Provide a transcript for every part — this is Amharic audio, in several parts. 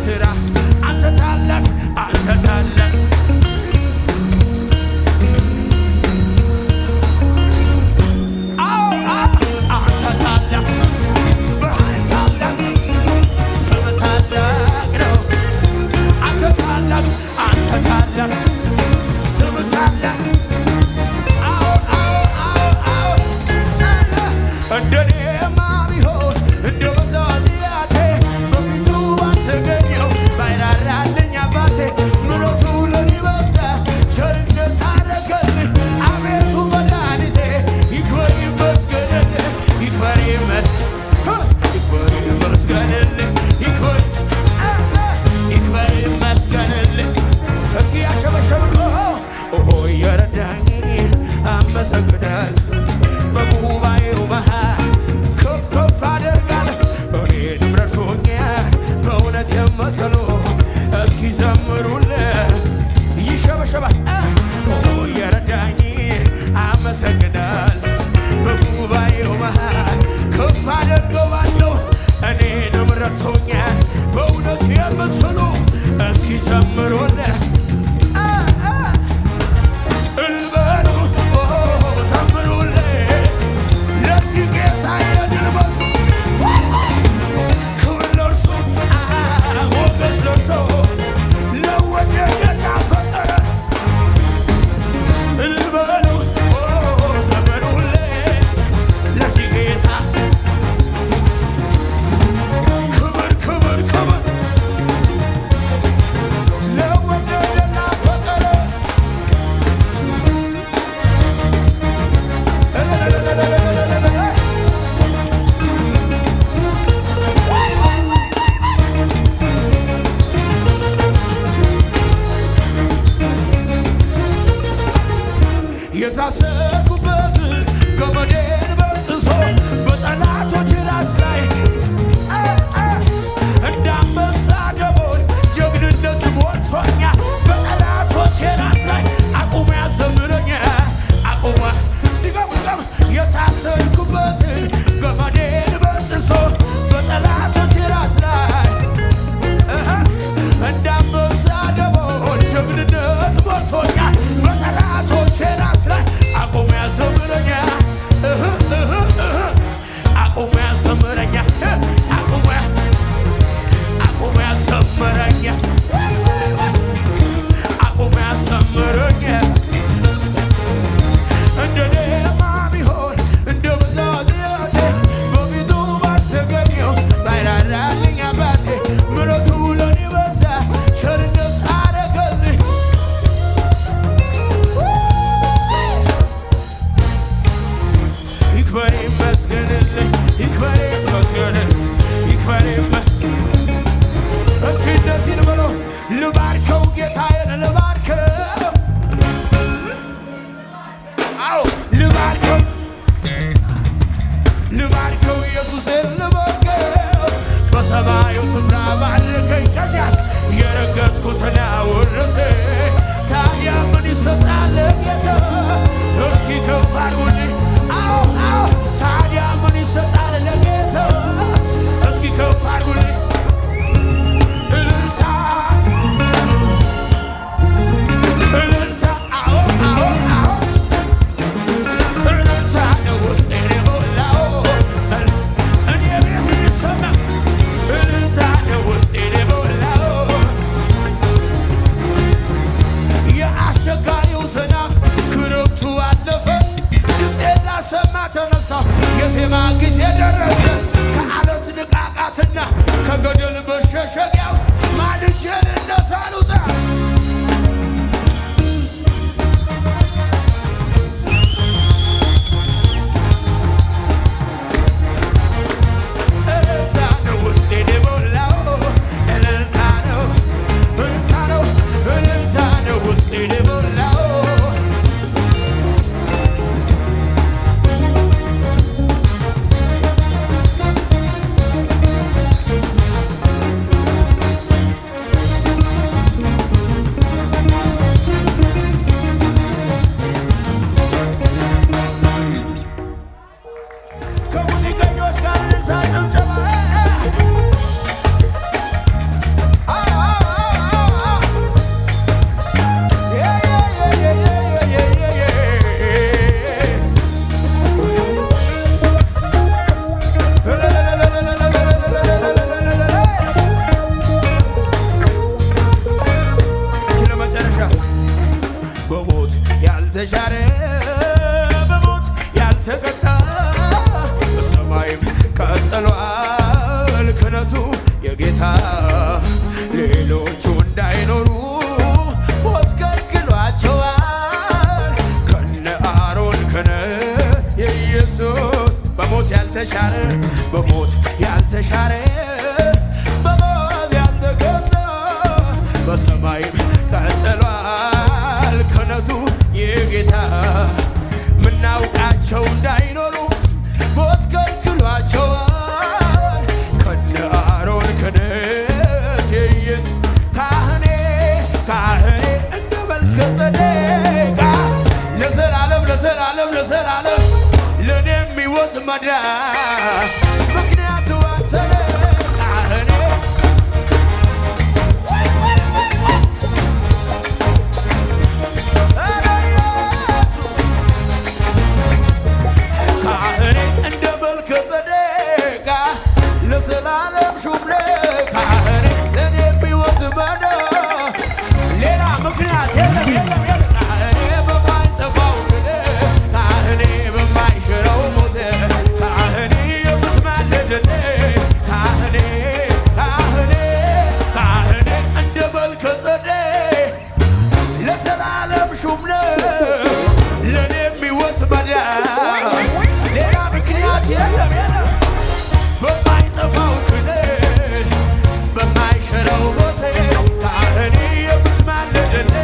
ስራ አንተ ታላቅ የታሰርኩበት ገመዴን በጥሶ በጠላቶች ራስ ላይ እንደ አንበሳ ደቦል ጀግንነት ሞልቶኛል። በጠላቶች ራስ ላይ አቁሞ ያዘምረኛል። አቁሞ ድገም የታሰርኩበት ገመዴን በጥሶ በጠላቶች ራስ ላይ እንደ አንበሳ ደቦል ጀግንነት ሞልቶኛል። በጠላቶች ራስ ላይ አቁሞ ያዘምረኛል። አቁሞ ያዘምረኛል። አቁሞ ያዘምረኛል። አቁሞ ያዘምረኛል። እንደኔማ ቢሆን እንደ ብዛት ሕይወቴ በፊቱ ባልተገኘው ባይራራልኝ አባቴ ምሕረቱ ለኔ በዛ ቸርነት አረገልኝ። ይክበር ይመስገንልኝ፣ ይክበር ይመስገንልኝ፣ ይክበር እስኪ እንደዚህ ልበለው ልባርከው ጌታዬን ልባርከው፣ አዎ ልባርከው፣ ልባርከው ኢየሱስን ልባርከው። በሰማዩ ስፍራ ባርከኝ ከዚያስ የረገጥኩትን አወረሰኝ። ታዲያ ምን ይሰጣል ጌታ? እስኪ ከፍ አድርጉልኝ። ታዲያ ምን ይሰጣል ለጌታ? እስኪ ከፍ አድርጉልኝ። እልልታ እልልታ፣ አዎ አዎ አዎ፣ እልልታ ነው ውስጤን የሞላው። እኔ ቤት የሚሰማ እልልታ ነው ውስጤን የሞላው። የአስቸጋሪው ዝናብ ክረምቱ አለፈ፣ ድምፄን ላሰማ ተነሳሁ። የዜማ ጊዜ ደረሰ። ከዓለት ንቃቃትና ከገደል መሸሸጊያ ውስጥ ማልጄ ልነሳ ልውጣ። እልልታ ነው ውስጤን የሞላው። እልልታ ነው፣ እልልታ ነው፣ እልልታ ነው ውስጤን የሞላው። ከሙዚቀኞች ጋር እልልታ ጭብጨባ። እስኪ ለመጨረሻ በሞት ያልተሻረ በሞት ያልተቀጣ በሰማይም ቀጥሏል ክህነቱ የጌታ። ሌሎቹ እንዳይኖሩ ሞት ከልክሏቸዋል። ከነ አሮን ክህነት የኢየሱስ በሞት ያልተሻረ በሞት ያልተሻረ በሞት ያልተቀጣ በሰማይም ቀጥሏል ክህነቱ የጌታ። ምናውቃቸው እንዳይኖሩ ሞት ከልክሏቸዋል። ከነ አሮን ክህነት የኢየሱስ ካህኔ ካህኔ እንደ መልከ ጼዴቅ ለዘላለም ለዘላለም ለዘላለም ለእኔ የሚወት መዳን ምክንያቱ አንተ ነህ ካህኔ ምክንያት የለም የለም የለም ካህኔ በማይጠፋው ክህነት ካህኔ በማይሽረው ሞት ካህኔ የምትማልድልኝ ካህኔ ካህኔ ካህኔ እንደ መልከ ጼዴቅ ለዘላለም ሹም ነው ለእኔ የሚወት መዳን ሌላ ምክንያት የለም የለም በማይጠፋው ክህነት በማይሽረው ሞት ካህኔ የምትማልድልኝ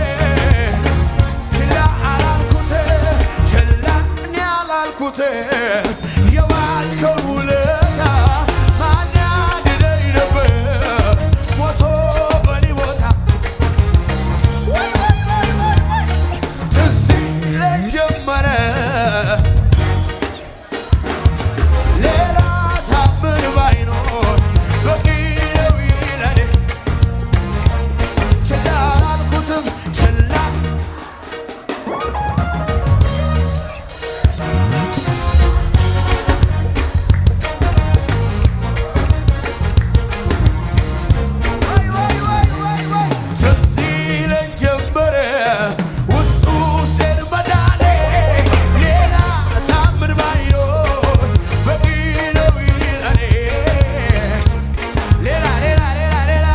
ችላ አላልኩት ችላ እኔ አላልኩት የዋልከው ውለታ ማን ያድነኝ ነበር ሞቶ በኔ ቦታ ትዝ ይለኝ ጀመረ ሌላ ታምር ባይኖር በቂ ነው ይለኔ ችላ አላልኩትም ችላ ትዝ ይለኝ ጀመረ ውስጥ ውስጤን መዳኔ ሌላ ታምር ባይኖር በቂ ነው ይለኔ ሌላ ሌላ ሌላ ሌላ